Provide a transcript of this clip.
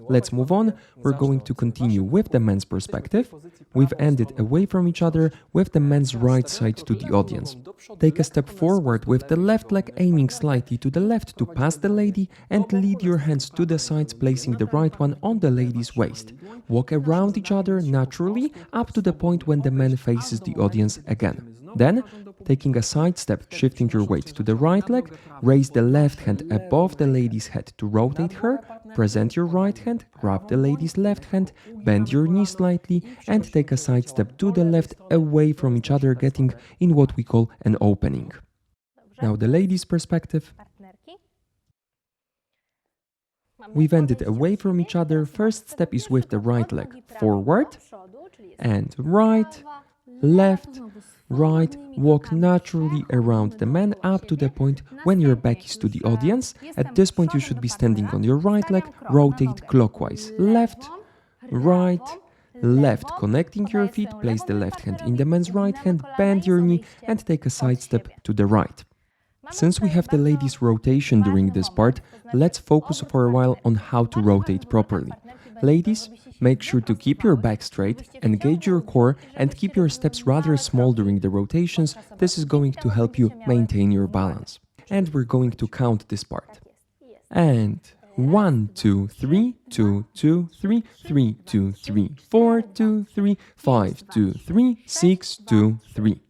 Let's move on. We're going to continue with the men's perspective. We've ended away from each other with the men's right side to the audience. Take a step forward with the left leg aiming slightly to the left to pass the lady and lead your hands to the sides, placing the right one on the lady's waist. Walk around each other naturally up to the point when the man faces the audience again. Then, taking a side step, shifting your weight to the right leg, raise the left hand above the lady's head to rotate her, present your right hand, grab the lady's left hand, bend your knee slightly, and take a side step to the left away from each other, getting in what we call an opening. Now the lady's perspective. We've ended away from each other. First step is with the right leg. Forward, and right, left, right, walk naturally around the man up to the point when your back is to the audience. At this point you should be standing on your right leg, rotate clockwise, left, right, left, connecting your feet, place the left hand in the man's right hand, bend your knee and take a side step to the right. Since we have the ladies' rotation during this part, let's focus for a while on how to rotate properly. Ladies, make sure to keep your back straight, engage your core and keep your steps rather small during the rotations. This is going to help you maintain your balance. And we're going to count this part. And 1, 2, 3, 2, 2, 3, 3, 2, 3, 4, 2, 3, 5, 2, 3, 6, 2, 3.